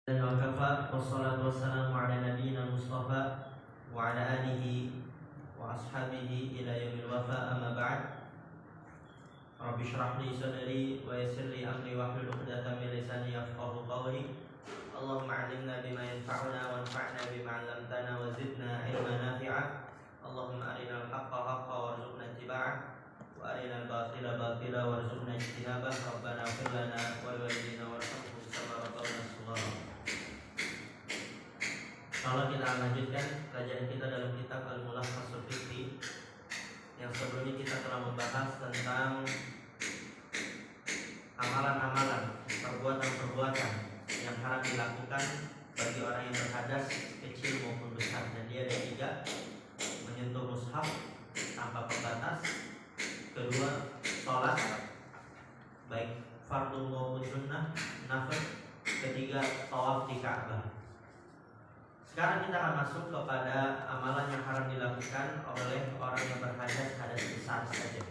Wa wassalatu wassalamu ala nabiyyina Mustafa wa ala alihi wa ashabihi ila yaumil wafa, amma ba'd. Rabbi shrah li sadri wa yassir li amri wahlul 'uqdatam min lisani yafqahu qawli. Allahumma 'allimna bima yanfa'una wanfa'na bima 'allamtana wa zidna 'ilman nafi'a. Allahumma arinal haqqa haqqan warzuqna ittiba'ah wa arinal batila batila warzuqna ijtinabah. Rabbana ighfir lana wa liwalidayna warhamhum kama rabbawna shaghira. Kalau kita lanjutkan kajian kita dalam kitab Al-Mulakhasul Fiqhi, yang sebelumnya kita telah membahas tentang amalan-amalan, perbuatan-perbuatan yang haram dilakukan bagi orang yang berhadas kecil maupun besar. Dan dia ada 3: menyentuh mushaf tanpa pembatas, kedua sholat baik fardu maupun sunnah, nafil, ketiga tawaf di Ka'bah. Sekarang kita akan masuk kepada amalan yang haram dilakukan oleh orang yang berhadas hadas besar saja.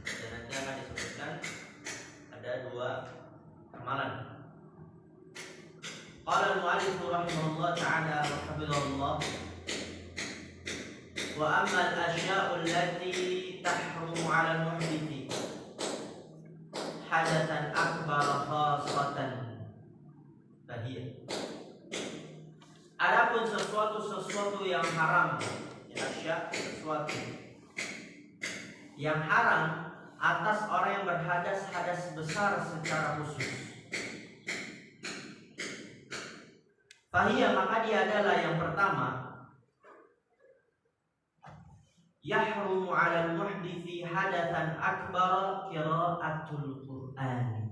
Dan nanti akan disebutkan ada 2 amalan. Qala al-mu'allif rahimahullah ta'ala wa hafizahullah, wa amma al-ashya'u allati tahrumu 'ala al-muhdithi hadatsan akbar khassatan bahiyah. Adapun sesuatu yang haram, sesuatu yang haram atas orang yang berhadas hadas besar secara khusus, fahiyah, maka dia adalah yang pertama, yahrumu 'alal muhdithi hadatsan akbar qira'atul Qur'an.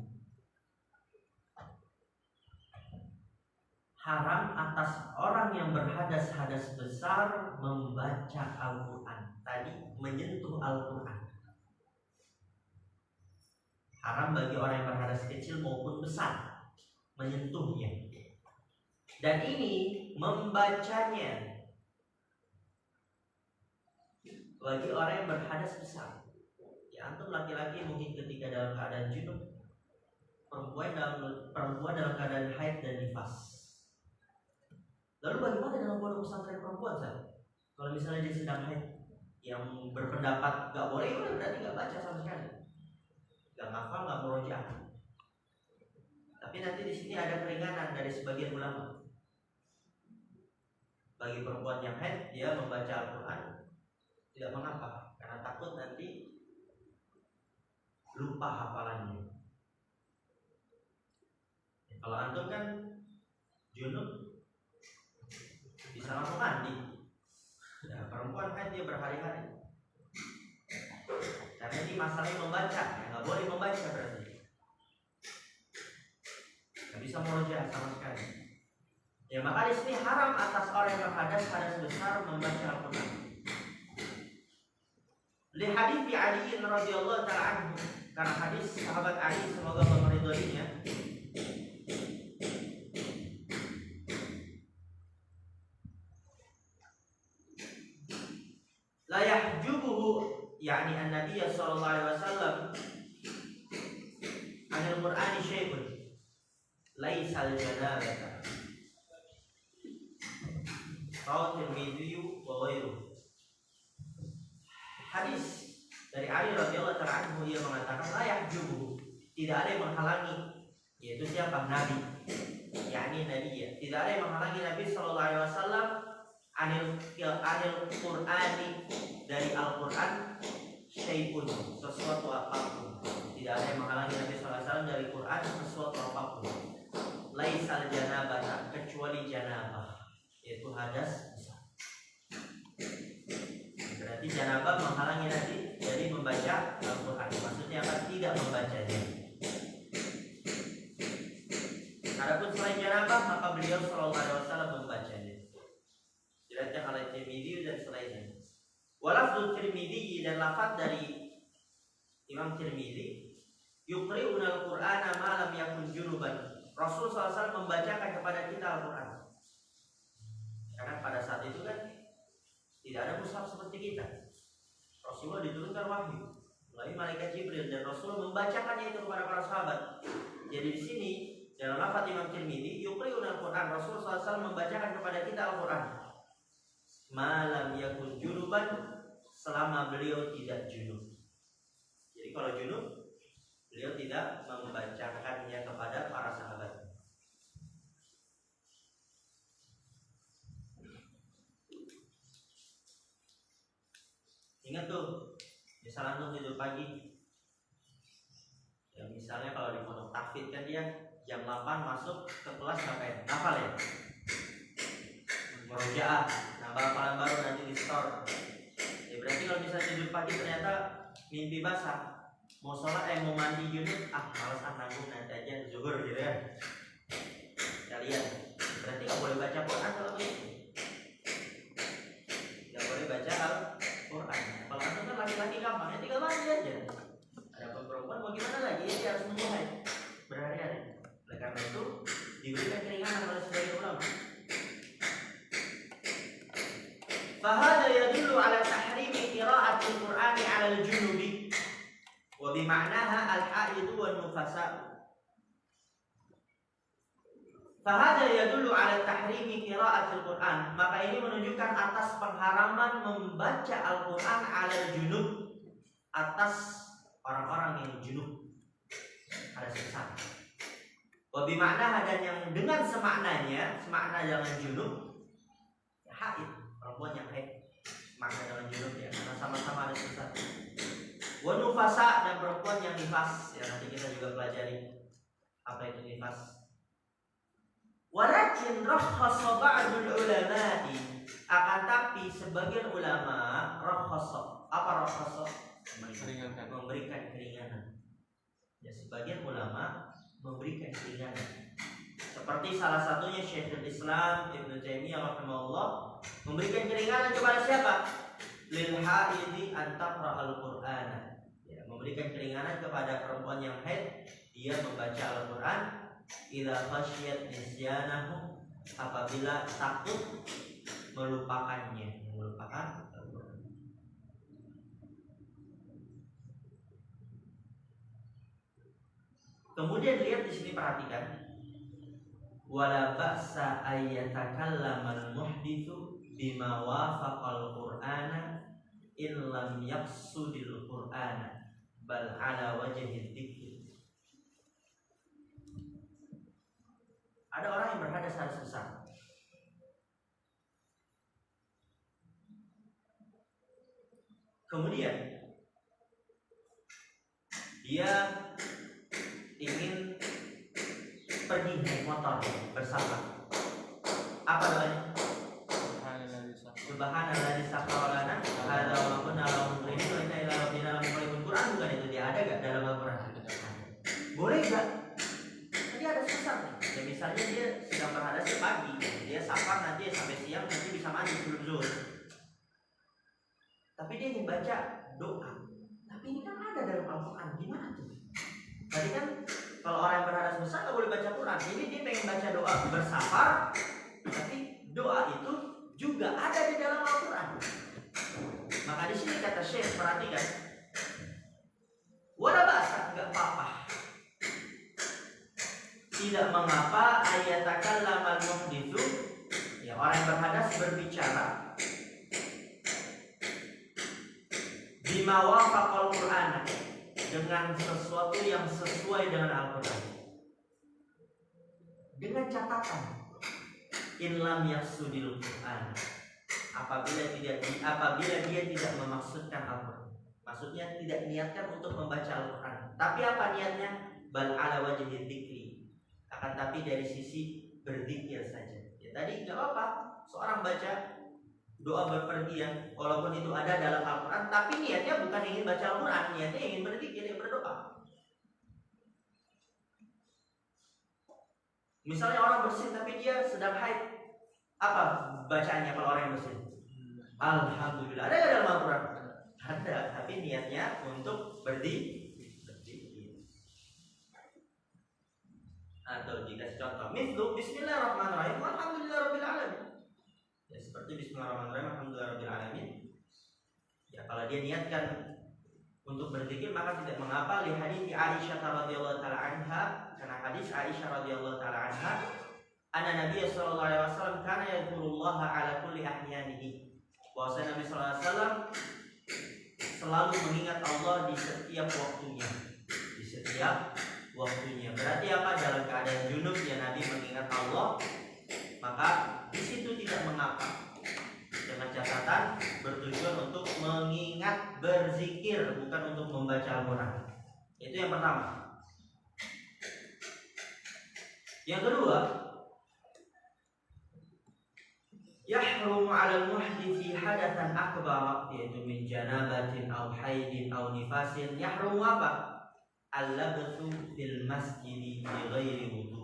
Haram atas orang yang berhadas hadas besar membaca Al-Quran. Tadi menyentuh Al-Quran. Haram bagi orang yang berhadas kecil maupun besar menyentuhnya. Dan ini membacanya bagi orang yang berhadas besar. Ya, antum laki-laki mungkin ketika dalam keadaan junub, perempuan dalam keadaan haid dan nifas. Lalu bagaimana dalam pondok pesantren perempuan, Sal? Kalau misalnya dia sedang haid, yang berpendapat gak boleh, udah berarti gak baca sama sekali, gak ngafal, gak murojaah. Tapi nanti di sini ada keringanan dari sebagian ulama. Bagi perempuan yang haid, dia membaca Al-Quran tidak mengapa, karena takut nanti lupa hafalannya. Kalau antum kan junub, bisa langsung mandi. Ya, perempuan kan dia berhari-hari. Karena ini masalahnya membaca, ya nggak boleh membaca berarti. Nggak bisa murojaah sama sekali. Ya, maka di sini haram atas orang yang berhadas hadas besar membaca Al-Quran. Li hadits Ali radhiyallahu ta'ala anhu, karena hadis sahabat Ali semoga Allah meridhoinya. La yahjubuhu, yakni an-nabiy sallallahu alaihi wasallam, anil Qur'ani syai'un laisa al-janabata. Rawahu Tirmidzi wa ghairuhu. Hadis dari Ali radhiyallahu ta'ala anhu, ia mengatakan la yahjubuhu, tidak ada yang menghalangi, yaitu siapa? Nabi, yakni nabi, tidak ada yang menghalangi Nabi sallallahu alaihi wasallam anil Qur'ani, dari Al-Quran, syai'un, sesuatu apapun. Tidak ada yang menghalangi Nabi SAW dari Quran sesuatu apapun. Laisal janabah, kecuali janabah, yaitu hadas besar. Berarti janabah menghalangi Nabi dari membaca Al-Quran. Maksudnya akan tidak membacanya. Adapun selain janabah, maka beliau SAW membacanya. Diriwayatkan oleh Tirmidzi dan selainnya. Walafdul Tirmidzi, dan lafaz dari Imam Tirmidzi, yuqri'una al-Qur'ana ma lam yakun junuban. Rasul SAW membacakan kepada kita Al-Quran. Karena pada saat itu kan tidak ada mushaf seperti kita. Rasulullah diturunkan wahyu melalui malaikat Jibril, dan Rasul membacakannya itu kepada para sahabat. Jadi di sini Dalam lafaz Imam Tirmidzi, yuqri'una al-Qur'an, Rasulullah SAW membacakan kepada kita Al-Qur'an. Malam yakun junuban, selama beliau tidak junub. Jadi kalau junub, beliau tidak membacakannya kepada para sahabat. Ingat tuh, misalnya antum tidur pagi, ya misalnya kalau di pondok tahfidz kan dia jam 8 masuk ke kelas ngapain? Hafal ya? Murojaah, nambah hafalan baru nanti di store. Ya berarti kalau bisa tidur pagi ternyata mimpi basah, mau sholat mau mandi junub, malas nanggung nanti aja zuhur gitu ya. Kalian berarti nggak boleh baca Quran kalau begitu. Nggak boleh baca Al-Quran. Kalau antum kan laki-laki gampang, ya tinggal mandi aja. Ada perempuan mau gimana lagi? Dia harus menunggu berhari-hari. Oleh karena itu diberikan keringanan oleh sebagian ulama. Fahada yadullu ala tahrimi qira'atil Qur'ani 'ala al-junubi wa bima'naha al-haid wa an-nufasa. Fahada yadullu ala tahrimi qira'atil Qur'an, maka ini menunjukkan atas pengharaman membaca Al-Qur'an 'ala al-junub, atas orang-orang yang junub, ada sesat. Wa bima'naha, dan yang dengan semaknanya, semakna dengan junub, ya haid, perempuan yang haid, makna dengan junub ya, karena sama-sama ada sesat. Wa nufasa, dan perempuan yang nifas, ya nanti kita juga pelajari apa itu nifas. Walakin rakhasa ba'dul ulama'i, akan tapi sebagian ulama rakhasa. Apa rakhasa? Memberikan keringanan. Ya, sebagian ulama memberikan keringanan. Seperti salah satunya Syekhul Islam Ibnu Taimiyah rahimahullah memberikan keringanan kepada siapa? Lil haidi an taqra'al Qur'ana. Ya, memberikan keringanan kepada perempuan yang haid, dia membaca Al-Qur'an idza khasyiyat nisyanahu, apabila takut melupakannya, melupakan Al-Qur'an. Kemudian lihat di sini, perhatikan, wala ba'sa ayyatakallamal muhditsu bima wafaqal Qur'ana in lam yaqsudil Qur'ana bal ala wajhi dzikr. Ada orang yang berhadas harus besar. Kemudian dia ingin pergi naik motor bersama. Apa doanya? Subhanallah disaqalana hadza wa kunna lahu muqrinin wa inna ila rabbina lamunqalibun. Quran bukan itu, dia ada enggak dalam Al-Qur'an? Boleh enggak? Tadi ada sesat nih. Ya, misalnya dia sedang berhadas pagi, dia safar nanti sampai siang, nanti bisa mandi sebelum zuhur. Tapi dia ingin baca doa. Tapi ini kan ada dalam Al-Qur'an, gimana tuh? Tadi kan kalau orang yang berhadas besar nggak boleh baca Quran. Ini dia pengen baca doa bersafar, tapi doa itu juga ada di dalam Al-Quran. Maka di sini kata Syekh, perhatikan, wala ba'sa, nggak apa-apa, tidak mengapa ayatakallamal muhditsu, ya orang yang berhadas berbicara bima wafaqal Qur'an, dengan sesuatu yang sesuai dengan Al-Quran, dengan catatan in lam yaqsudil Qur'an, apabila dia tidak memaksudkan Al-Quran, maksudnya tidak niatkan untuk membaca Al-Quran, tapi apa niatnya? Bal ala wajhi dzikri, akan tapi dari sisi berzikir saja. Ya tadi nggak apa-apa seorang baca doa berpergian, walaupun itu ada dalam Al-Quran, tapi niatnya bukan ingin baca Al-Quran, niatnya ingin berzikir, berdoa. Misalnya orang bersin tapi dia sedang haid, apa bacaannya kalau orang yang bersin? Alhamdulillah. Ada nggak dalam Al-Quran? Ada, tapi niatnya untuk berzikir. Atau jika contoh, mislu Bismillahirrahmanirrahim, Alhamdulillahirabbil alamin. Ya seperti Bismillahirrahmanirrahim, Alhamdulillahirabbil alamin. Ya kalau dia niatkan untuk berzikir maka tidak mengapa. Li hadits Aisyah radhiyallahu taala anha, karena hadis Aisyah radhiyallahu taala anha, anna Nabi sallallahu alaihi wasallam kana yadhkurullaha ala kulli ahyanihi. Bahwa Nabi sallallahu alaihi wasallam selalu mengingat Allah di setiap waktunya. Di setiap waktunya. Berarti apa? Dalam keadaan junub ya Nabi mengingat Allah, maka di situ tidak mengapa. Dengan catatan bertujuan untuk mengingat berzikir, bukan untuk membaca Al-Quran. Itu yang pertama. Yang kedua, yahrumu 'alal muhditsi hadatsan akbar, yaitu min janabatin aw haidin aw nifasin. Yahrumu apa? Al-labthu fil masjid bi ghairi wudu.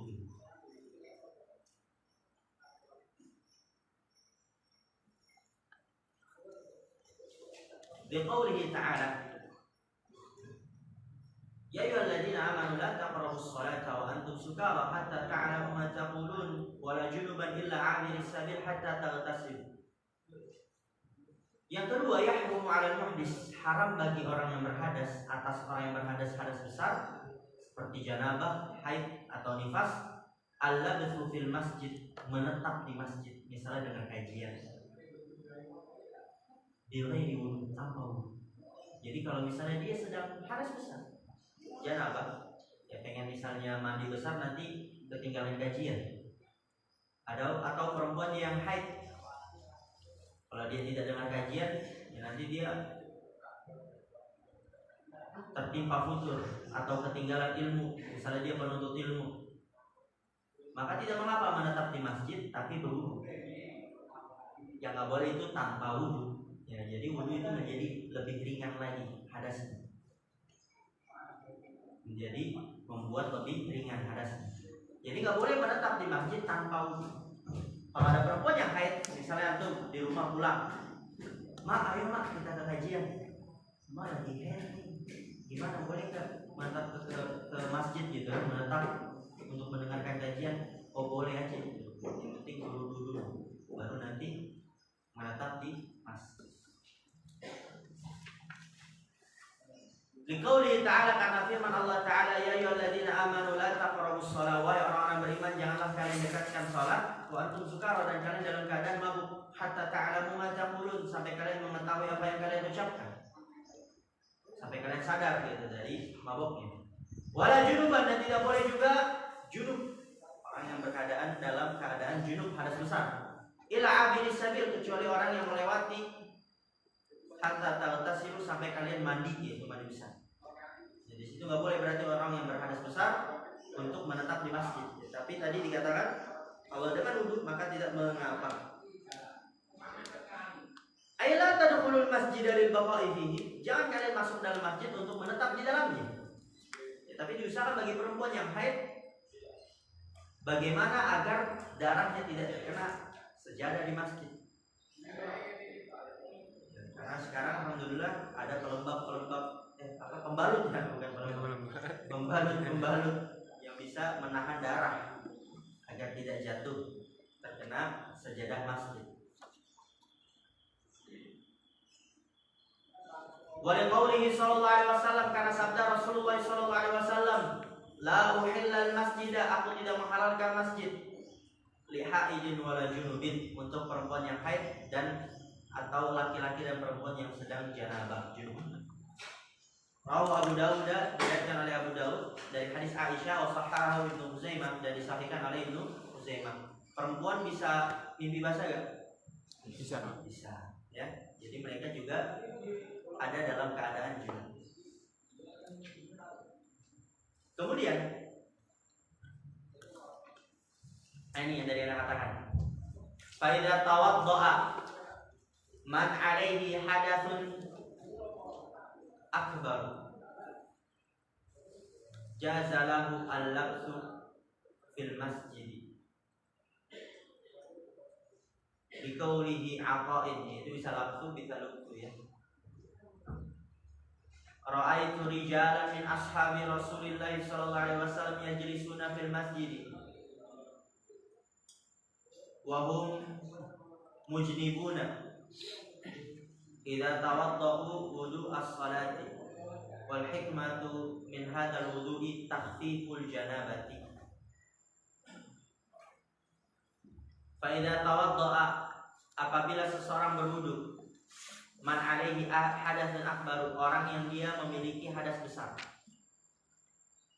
Biqaulihi ta'ala, ya ayyuhalladzina amanu la taqrabus salata wa antum sukara hatta ta'lamu ma taqulun wa la junuban illa 'abiris sabil hatta taghtasilu. Yang kedua, yahrumu 'alal muhdis, haram bagi orang yang berhadas atas orang yang berhadas hadas besar seperti janabah, haid atau nifas, al-labthu fil masjid, menetap di masjid, misalnya dengan kajian. Di wudu, tanpa wudu. Jadi kalau misalnya dia sedang hadas besar, janabah, ya pengen misalnya mandi besar nanti ketinggalan kajian. Atau perempuan yang haid, kalau dia tidak dengar kajian, ya nanti dia tertimpa futur atau ketinggalan ilmu, misalnya dia penuntut ilmu, maka tidak mengapa menetap di masjid tapi berwudu. Yang nggak boleh itu tanpa wudu. Ya, jadi wudu itu menjadi lebih ringan lagi hadasnya. Menjadi membuat lebih ringan hadasnya. Jadi nggak boleh menetap di masjid tanpa wudu. Kalau ada perempuan yang haid, misalnya tuh di rumah pulang, mak ayo mak kita ke kajian, mak lagi haid, gimana boleh menetap ke masjid gitu, menetap untuk mendengarkan kajian? Oh boleh aja, yang penting wudu dulu, baru nanti menetap di masjid. Liqaulihi ta'ala, karena firman Allah Ta'ala, ya ayyuhalladzina amanu la taqrabus shalah, wahai orang-orang beriman janganlah kalian dekatkan salat, wa antum sukara, dan kalian dalam keadaan mabuk, hatta ta'lamu ma taqulun, sampai kalian mengetahui apa yang kalian ucapkan, sampai kalian sadar gitu dari mabuknya. Wala junuban, dan tidak boleh juga junub, orang yang berkeadaan dalam keadaan junub hadas besar, ila abiris sabil, kecuali orang yang melewati, hatta taghtasilu, sampai kalian mandi, yaitu mandi besar. Jadi situ nggak boleh berarti orang yang berhadas besar untuk menetap di masjid. Tapi tadi dikatakan kalau dengan wudhu maka tidak mengapa. Aila tadkhulul masjid lil baqa'i fihi, jangan kalian masuk dalam masjid untuk menetap di dalamnya. Ya, tapi diusahakan bagi perempuan yang haid, bagaimana agar darahnya tidak terkena sejadah di masjid. Karena sekarang alhamdulillah ada pembalut kan, bukan pembalut yang bisa menahan darah agar tidak jatuh terkena sejadah masjid. Wa liqaulihi sallallahu alaihi wasallam, karena sabda Rasulullah sallallahu alaihi wasallam, la uhillal masjida, aku tidak menghalalkan masjid, li haidin wala junubin, untuk perempuan yang haid dan atau laki-laki dan perempuan yang sedang janabah junub. Rawahu Abu Dawud, diriwayatkan oleh Abu Dawud dari hadis Aisyah, wa sahahahu Ibnu Huzaimah, dan disahihkan oleh Ibnu Huzaimah. Perempuan bisa mimpi basah enggak? Bisa. Ya. Jadi mereka juga ada dalam keadaan junub. Kemudian ini yang tadi Anda katakan. Fa idza tawaddaa man alaihi hadatsun akbar jazalahu al-labsu fil masjid biqaulihi aqaid, itu bisa labsu bisa lubsu ya. Ra'aitu rijalan min ashabi Rasulillah sallallahu alaihi wasallam yajlisuna fil masjid wa hum mujnibuna idza tawaddau wudu as-salati Wal hikmatu min hadzal wudu'i takhfiful janabati. Fa idza tawadda'a, apabila seseorang berwudu, man alaihi hadatsun akbar, orang yang dia memiliki hadas besar,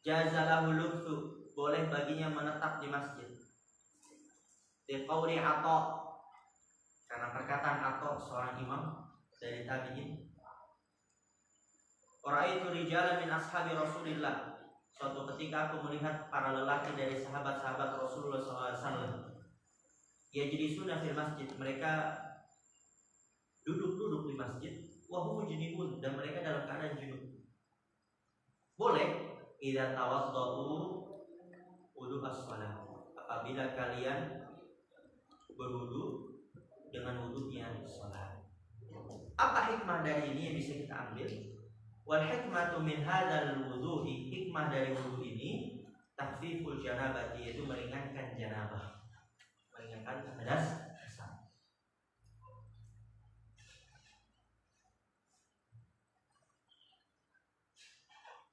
jazalahu lubthu, boleh baginya menetap di masjid. Liqauli Atha, karena perkataan Atha seorang imam dari tabi'in, Ra'aitu rijalan min ashabi Rasulillah, suatu ketika aku melihat para lelaki dari sahabat-sahabat Rasulullah SAW, yajlisuna fil masjid, mereka duduk-duduk di masjid, wa hum junubun, dan mereka dalam keadaan junub. Boleh idza tawaddau wudu as-shalah, apabila kalian berwudu dengan wudunya salat. Apa hikmah dari ini yang bisa kita ambil? Wal hikmatu min hadzal wudu'i, hikmah dari wudu ini takhfiful janabati, yaitu meringankan janabah, meringankan hadas besar.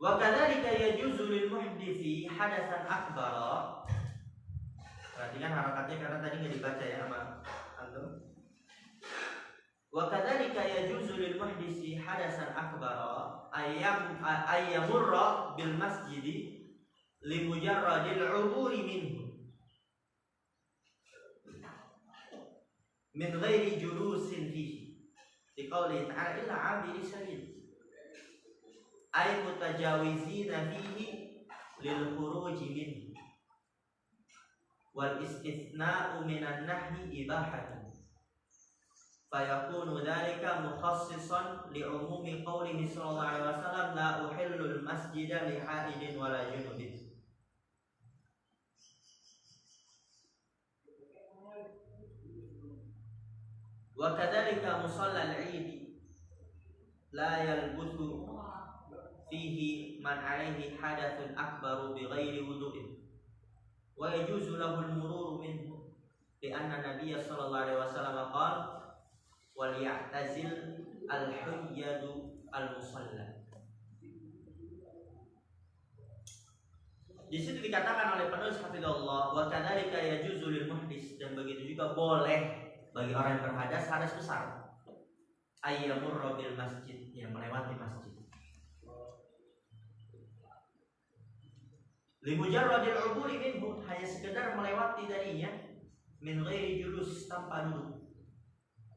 Wa kadzalika yajuzu lil muhditsi hadatsan akbar. Perhatikan harakatnya karena tadi nggak dibaca ya sama antum. Wa kadzalika yajuzu lil muhditsi hadatsan akbar ayyamurra bil masjidi li mujarradil 'uburi minhu min ghairi julusin fihi, liqauli ta'ala illa 'abiri sabil, ay mutajawizina fihi lil khuruji minhu, wal istithna'u minan nahyi ibahatun, fayakunu dhalika mukhassisan li umumi qawlihi sallallahu alaihi wasallam la uhillul masjida li haidin wala junubin. Wa kadzalika musallal 'id la yalbuthu fihi man 'alaihi hadathun akbaru bighairi wudu'in wa yajuzu lahu al-mururu minhu li'anna nabiyya sallallahu alaihi wasallam qala wal ya'tazil al-huyyadu al-musalla. Di situ dikatakan oleh penulis hafizallah, wa kadzalika yajuzu lil muhdits, dan begitu juga boleh bagi orang yang berhadas hadas besar, ayyamurra bil masjid, yang melewati masjid, limujarradil 'uburi minhu, hanya sekedar melewati darinya, min ghairi julus, tanpa duduk.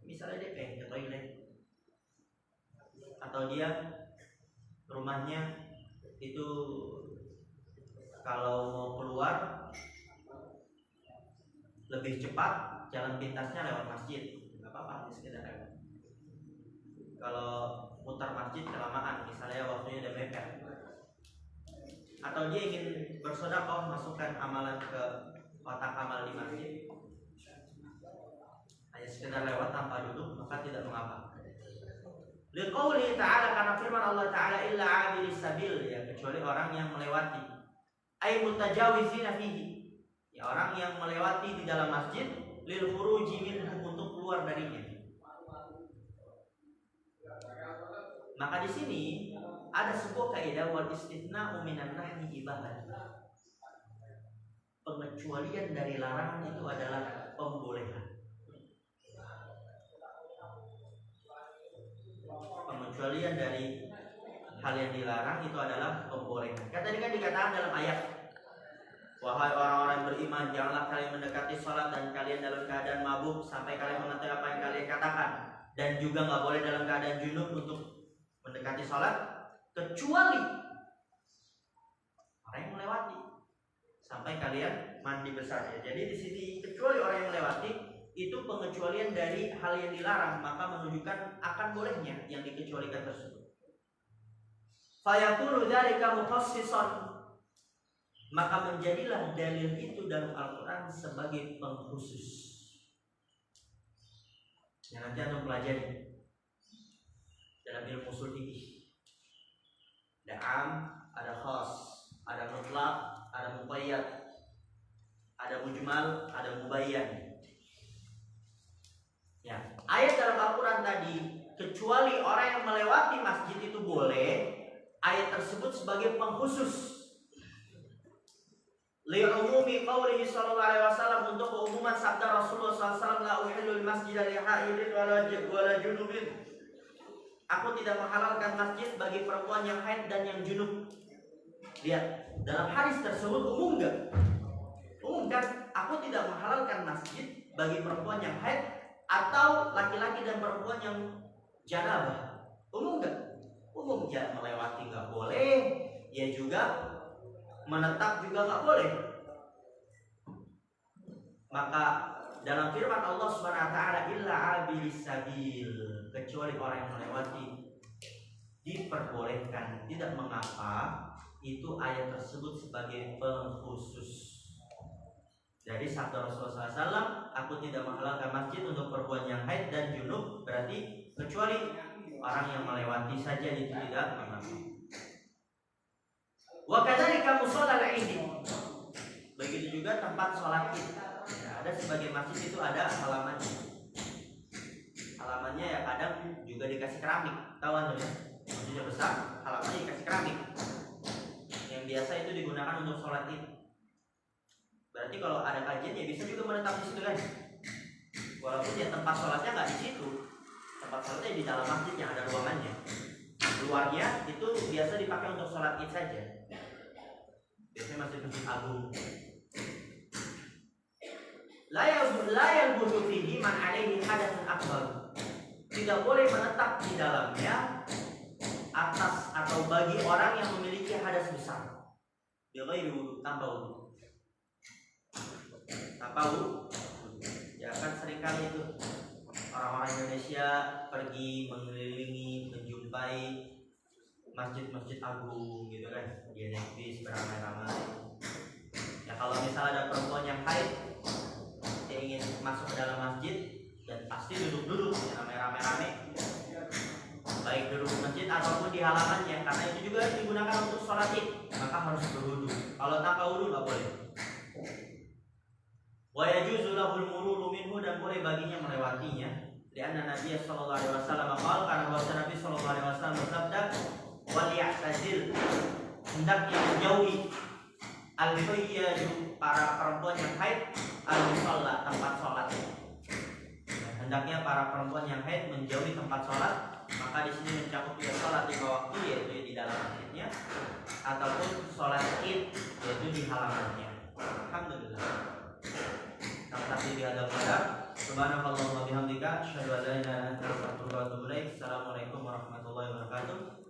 Misalnya dia pengen ke toilet, atau dia rumahnya itu kalau mau keluar lebih cepat, jalan pintasnya lewat masjid, nggak apa-apa, sekedar lewat. Kalau mutar masjid kelamaan, misalnya waktunya udah mepet, atau dia ingin bersedekah, masukkan amalan ke kotak amal di masjid, hanya sekedar lewat tanpa duduk, maka tidak mengapa. Liqauli ta'ala, karena firman Allah Ta'ala illa 'abiris sabil, ya, kecuali orang yang melewati, ay mutajawizina fihi, ya, orang yang melewati di dalam masjid, lil khuruji minhu, untuk keluar darinya. Maka di sini ada sebuah kaidah, wal istithna'u minan nahyi ibahat, pengecualian dari larangan itu adalah pembolehan. Pengecualian dari hal yang dilarang itu adalah pembolehan. Kan tadi kan dikatakan dalam ayat, wahai orang-orang beriman, janganlah kalian mendekati sholat dan kalian dalam keadaan mabuk sampai kalian mengetahui apa yang kalian katakan, dan juga nggak boleh dalam keadaan junub untuk mendekati sholat, kecuali orang yang melewati sampai kalian mandi bersama. Jadi di sini kecuali orang yang melewati itu pengecualian dari hal yang dilarang, maka menunjukkan akan bolehnya yang dikecualikan tersebut. Fayaqulu dzalika mukhassisan, maka menjadilah dalil itu dalam Al-Quran sebagai pengkhusus. Yang nanti anda pelajari dalam ilmu ushul fikih. Ada am, ada khas, ada mutlaq, ada muqayyad, ada mujmal, ada mubayyan. Ya, ayat dalam Al-Quran tadi, kecuali orang yang melewati masjid itu boleh, ayat tersebut sebagai pengkhusus li'umumi qawlihi sallallahu alaihi wasallam, untuk keumuman sabda Rasulullah SAW, la uhillul masjida lihaidin wala junubin. Aku tidak menghalalkan masjid bagi perempuan yang haid dan yang junub. Lihat, dalam hadis tersebut umum enggak? Umum kan? Aku tidak menghalalkan masjid bagi perempuan yang haid atau laki-laki dan perempuan yang janabah. Umum enggak? Umum. Ya, melewati enggak boleh, ya juga menetap juga nggak boleh. Maka dalam firman Allah Subhanahu wa taala, illa abilis sabil, kecuali orang yang melewati diperbolehkan, tidak mengapa. Itu ayat tersebut sebagai pengkhusus. Jadi sabda Rasulullah SAW, aku tidak menghalalkan masjid untuk perempuan yang haid dan junub, berarti kecuali orang yang melewati saja itu tidak mengapa. Wa kadzalika musallal Id. Begitu juga tempat sholat Id. Ya, ada sebagai masjid itu ada halamannya. Halamannya ya kadang juga dikasih keramik. Tahu anda ya? Masjidnya besar, halamannya dikasih keramik. Yang biasa itu digunakan untuk sholat Id. Berarti kalau ada kajian ya bisa juga menetap di situ kan. Walaupun ya tempat sholatnya nggak di situ. Tempat sholatnya di dalam masjid yang ada ruangannya. Luarnya itu biasa dipakai untuk sholat Id saja. Biasanya masjid agung. La yalbudu fihi man alaihi hadatsun akbar. Tidak boleh menetap di dalamnya atas atau bagi orang yang memiliki hadas besar. Bighairi wudu, tanpa wudu. Tanpa wudu. Ya kan seringkali itu orang-orang Indonesia pergi mengelilingi, menjumpai masjid-masjid agung gitu kan, dia naik bis beramai-ramai. Ya kalau misalnya ada perempuan yang haid, dia ingin masuk ke dalam masjid, dan pasti duduk-duduk ramai-ramai, baik duduk di masjid ataupun di halamannya, karena itu juga digunakan untuk sholat Id, maka harus berwudu. Kalau tanpa wudu nggak boleh. Wa yajuzu lahul mururu minhu, dan boleh baginya melewatinya. Karena Nabi sallallahu alaihi wasallam qala, karena bahwa Nabi sallallahu alaihi wasallam bersabda, wal ya'tazil, hendaknya menjauhi al-hayyaju, para perempuan yang haid, al-musalla, tempat sholat. Hendaknya para perempuan yang haid menjauhi tempat sholat. Maka di sini mencakup juga sholat di waktu, yaitu di dalam masjidnya, ataupun sholat Id, yaitu di halamannya. Alhamdulillah. Sampai di hadal qadar. Subhanakallahumma bihamdika, asyhadu an la ilaha illa anta, astaghfiruka wa atubu ilaik. Assalamualaikum warahmatullahi wabarakatuh.